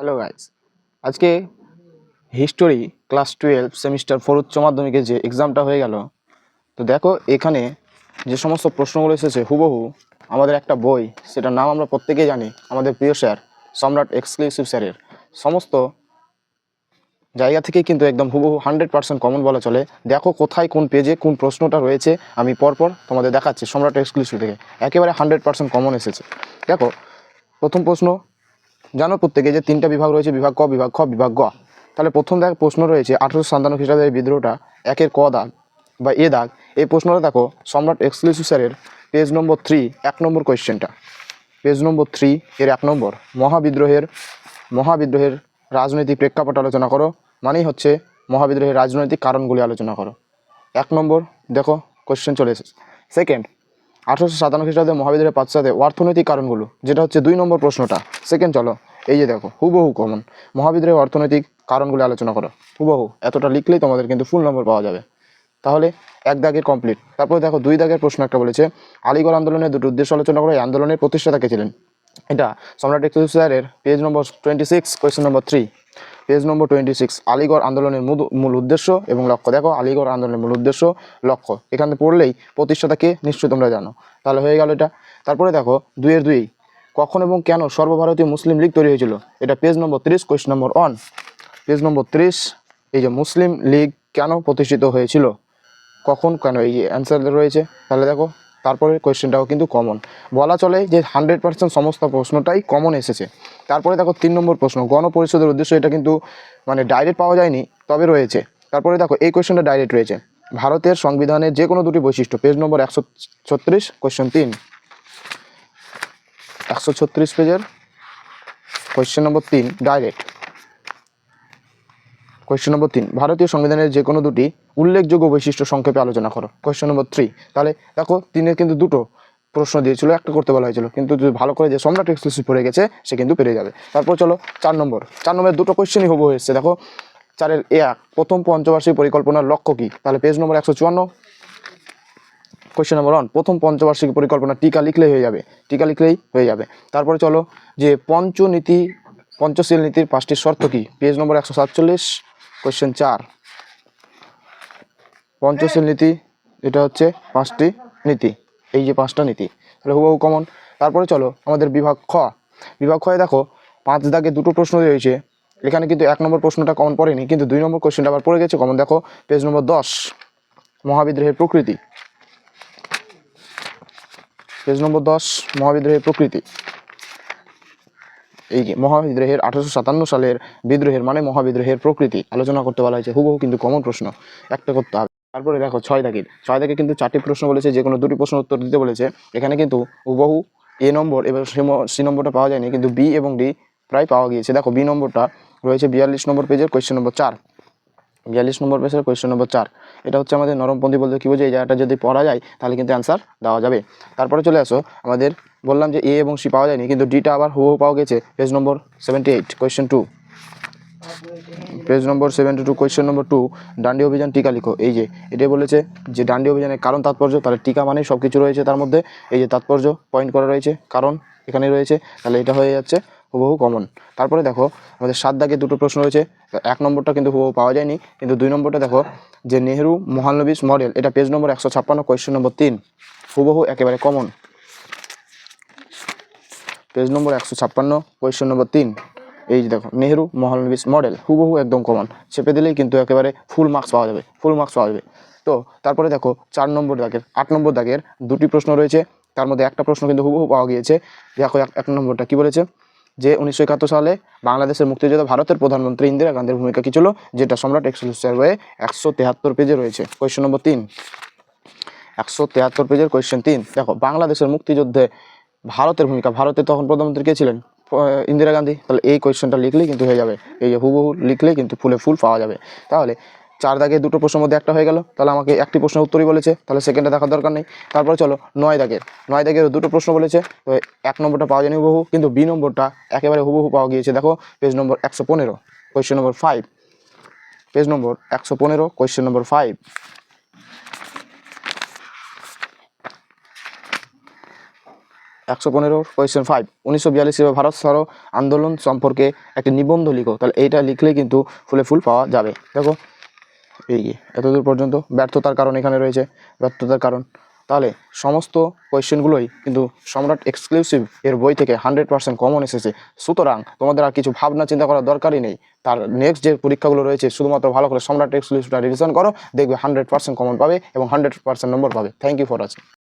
Hello guys, আজকে history class 12 semester 4 উচ্চ মাধ্যমিকের যে এক্সামটা হয়ে গেল। তো দেখো এখানে যে সমস্ত প্রশ্নগুলো এসেছে হুবহু আমাদের একটা বই, সেটার নাম আমরা প্রত্যেকেই জানি, আমাদের প্রিয় স্যার সম্রাট এক্সক্লুসিভ স্যারের সমস্ত জায়গা থেকেই কিন্তু একদম হুবহু 100% কমন বলা চলে। দেখো কোথায় কোন পেজে কোন প্রশ্নটা রয়েছে, আমি পরপর তোমাদের দেখাচ্ছি। সম্রাট এক্সক্লুসিভ থেকে একেবারে 100% কমন এসেছে। দেখো প্রথম প্রশ্ন, জানো প্রত্যেকে যে তিনটা বিভাগ রয়েছে, বিভাগ ক, বিভাগ খ, বিভাগ গ। তাহলে প্রথম প্রশ্ন রয়েছে 1857 খ্রিস্টাব্দের বিদ্রোহটা, একের ক দাগ বা এ দাগ। এই প্রশ্নটা দেখো সম্রাট এক্সক্লুসিভ স্যারের পেজ নম্বর 3, 1 নম্বর কোয়েশ্চেনটা, পেজ নম্বর 3 এর 1 নম্বর। মহাবিদ্রোহের রাজনৈতিক প্রেক্ষাপট আলোচনা করো, মানেই হচ্ছে মহাবিদ্রোহের রাজনৈতিক কারণগুলি আলোচনা করো। 1 নম্বর দেখো কোয়েশ্চেন চলে এসেছে। সেকেন্ড, 1857 খ্রিস্টাব্দে মহাবিদ্রোহের পাশ্চাত্যে অর্থনৈতিক কারণগুলো, যেটা হচ্ছে 2 নম্বর প্রশ্নটা। সেকেন্ড চলো, এই যে দেখো হুবহু কমন, মহাবিদ্রোহের অর্থনৈতিক কারণগুলো আলোচনা করো। হুবহু এতটা লিখলেই তোমাদের কিন্তু ফুল নম্বর পাওয়া যাবে। তাহলে 1 দাগের কমপ্লিট। তারপরে দেখো 2 দাগের প্রশ্ন একটা বলেছে, আলিগড় আন্দোলনের দুটো উদ্দেশ্য আলোচনা করো, এই আন্দোলনের প্রতিষ্ঠাতা কে ছিলেন। এটা সম্রাট এক্সক্লুসিভ স্যারের পেজ নম্বর 26, কোয়েশ্চেন নম্বর 3, পেজ নম্বর 26। আলিগড় আন্দোলনের মূল উদ্দেশ্য এবং লক্ষ্য। দেখো আলিগড় আন্দোলনের মূল উদ্দেশ্য, লক্ষ্য এখানে পড়লেই প্রতিষ্ঠাতাকে নিশ্চয়ই তোমরা জানো। তাহলে হয়ে গেল এটা। তারপরে দেখো 2-2, কখন এবং কেন সর্বভারতীয় মুসলিম লীগ তৈরি হয়েছিল। এটা পেজ নম্বর 30, কোয়েশ্চেন নম্বর 1, পেজ নম্বর 30। এই যে মুসলিম লীগ কেন প্রতিষ্ঠিত হয়েছিল, কখন কেন, এই যে অ্যান্সার রয়েছে। তাহলে দেখো তারপরে কোয়েশ্চেনটাও কিন্তু কমন বলা চলে, যে 100% সমস্ত প্রশ্নটাই কমন এসেছে। তারপরে দেখো 3 নম্বর প্রশ্ন, গণপরিষদের উদ্দেশ্য। এটা কিন্তু মানে ডাইরেক্ট পাওয়া যায়নি, তবে রয়েছে। তারপরে দেখো এই কোয়েশ্চেনটা ডাইরেক্ট রয়েছে, ভারতের সংবিধানের যে কোনো দুটি বৈশিষ্ট্য, পেজ নম্বর 136, কোয়েশ্চেন 3, 136 পেজের question number 3 direct. Question number 3, ভারতীয় সংবিধানের যে কোনো দুটি উল্লেখযোগ্য বৈশিষ্ট্য সংক্ষেপে আলোচনা করো, কোয়েশ্চেন নম্বর 3। তাহলে দেখো 3-এর কিন্তু দুটো প্রশ্ন দিয়েছিল, একটা করতে বলা হয়েছিল, কিন্তু যদি ভালো করে যে সম্রাট এক্সক্লুসিভ পড়ে গেছে সে কিন্তু পেরে যাবে। তারপর চলো 4 নম্বর, 4 নম্বরের দুটো কোয়েশ্চেনই হবু এসছে। দেখো 4-এর 1, প্রথম পঞ্চবার্ষিক পরিকল্পনার লক্ষ্য কি। তাহলে পেজ নম্বর 154, কোয়েশ্চেন নম্বর 1, প্রথম পঞ্চবার্ষিক পরিকল্পনা টিকা লিখলেই হয়ে যাবে। তারপরে চলো যে পঞ্চশীল নীতির 5টি শর্ত কি, পেজ নম্বর 147, কোয়েশ্চেন 4। পঞ্চশীল নীতি, এটা হচ্ছে 5টি নীতি, এই যে 5টা নীতি, তাহলে হুবহু কমন। তারপরে চলো আমাদের বিভাগ খ। বিভাগ খয়ে দেখো 5 দাগে দুটো প্রশ্ন রয়েছে। এখানে কিন্তু 1 নম্বর প্রশ্নটা কমন পড়েনি, কিন্তু 2 নম্বর কোয়েশ্চেনটা আবার পড়ে গেছে কমন। দেখো পেজ নম্বর 10, মহাবিদ্রোহের প্রকৃতি, পেজ নম্বর 10, মহাবিদ্রোহের প্রকৃতি। এই যে মহাবিদ্রোহের 1857 সালের বিদ্রোহের মানে মহাবিদ্রোহের প্রকৃতি আলোচনা করতে বলা হয়েছে। হুবহু কিন্তু কমন প্রশ্ন, একটা করতে হবে। তারপরে দেখো 6 দাগে কিন্তু 4টি প্রশ্ন বলেছে, যে কোনো 2টি প্রশ্ন উত্তর দিতে বলেছে। এখানে কিন্তু হুবহু এ নম্বর এবং সি নম্বরটা পাওয়া যায়নি, কিন্তু বি এবং ডি প্রায় পাওয়া গিয়েছে। দেখো বি নম্বরটা রয়েছে 42 নম্বর পেজের কোয়েশ্চেন নম্বর 4, 42 নম্বর পেজের কোয়েশ্চেন নম্বর 4। এটা হচ্ছে আমাদের নরমপন্থী বলতে কি বোঝে, এই জায়গাটা যদি পড়া যায় তাহলে কিন্তু অ্যান্সার দেওয়া যাবে। তারপরে চলে আসো, আমাদের বললাম যে এ এবং সি পাওয়া যায়নি, কিন্তু ডিটা আবার হুবহু পাওয়া গেছে। পেজ নম্বর 78, কোয়েশ্চেন 2, পেজ নম্বর 72, কোয়েশ্চেন নম্বর 2, ডান্ডি অভিযান টিকা লিখো। এই যে এটাই বলেছে যে ডান্ডি অভিযানের কারণ তাৎপর্য, তাহলে টিকা মানেই সব কিছু রয়েছে তার মধ্যে। এই যে তাৎপর্য পয়েন্ট করা রয়েছে, কারণ এখানে রয়েছে, তাহলে এটা হয়ে যাচ্ছে হুবহু কমন। তারপরে দেখো আমাদের 7 দাগে দুটো প্রশ্ন রয়েছে। 1 নম্বরটা কিন্তু হুবহু পাওয়া যায়নি, কিন্তু 2 নম্বরটা দেখো যে নেহেরু মহানবিশ মডেল, এটা পেজ নম্বর 156, কোয়েশ্চেন নম্বর 3, হুবহু একেবারে কমন। পেজ নম্বর 156, কোয়েশ্চেন নম্বর 3। এই যে দেখো নেহেরু মহানবিশ মডেল, হুবহু একদম কমন, চেপে দিলেই কিন্তু একেবারে ফুল মার্কস পাওয়া যাবে। তো তারপরে দেখো 8 নম্বর দাগের 2টি প্রশ্ন রয়েছে, তার মধ্যে একটা প্রশ্ন কিন্তু হুবহু পাওয়া গিয়েছে। দেখো 1 নম্বরটা কি বলেছে, যে 1971 সালে বাংলাদেশের মুক্তিযুদ্ধে ভারতের প্রধানমন্ত্রী ইন্দিরা গান্ধীর ভূমিকা কি ছিল, যেটা সম্রাট এক্সক্লুসিভ বইয়ে 173 পেজে রয়েছে, কোয়েশ্চেন নম্বর 3, 173 পেজের কোয়েশ্চেন 3। দেখো বাংলাদেশের মুক্তিযুদ্ধে ভারতের ভূমিকা, ভারতের তখন প্রধানমন্ত্রী কে ছিলেন, ইন্দিরা গান্ধী। তাহলে এই কোয়েশ্চেনটা লিখলেই কিন্তু হয়ে যাবে, এই যে হুবহু লিখলেই কিন্তু ফুল পাওয়া যাবে। তাহলে 4 দাগে 2টো প্রশ্নের মধ্যে একটা হয়ে গেল, তাহলে আমাকে একটি প্রশ্নের উত্তরই বলেছে, তাহলে সেকেন্ডটা দেখার দরকার নেই। তারপরে চলো 9 দাগের 2টো প্রশ্ন বলেছে, তো 1 নম্বরটা পাওয়া যায়নি হুবহু, কিন্তু বি নম্বরটা একেবারে হুবহু পাওয়া গিয়েছে। দেখো পেজ নম্বর 115, কোয়েশ্চেন নম্বর 5, পেজ নম্বর 115, কোয়েশ্চেন নম্বর 5। 115 কোয়েশ্চেন 5 1942 সালে ভারত ছাড়ো আন্দোলন সম্পর্কে একটি নিবন্ধ লিখো। তাহলে এইটা লিখলে কিন্তু ফুল পাওয়া যাবে। দেখো এই এতদূর পর্যন্ত ব্যর্থতার কারণ এখানে রয়েছে, ব্যর্থতার কারণ। তাহলে সমস্ত কোয়েশ্চেনগুলোই কিন্তু সম্রাট এক্সক্লুসিভ এর বই থেকে 100% কমন এসেছে। সুতরাং তোমাদের আর কিছু ভাবনা চিন্তা করার দরকারই নেই। তার নেক্সট যে পরীক্ষাগুলো রয়েছে শুধুমাত্র ভালো করে সম্রাট এক্সক্লুসিভটা রিভিশন করো, দেখবে 100% কমন পাবে এবং 100% নম্বর পাবে। Thank you for watching.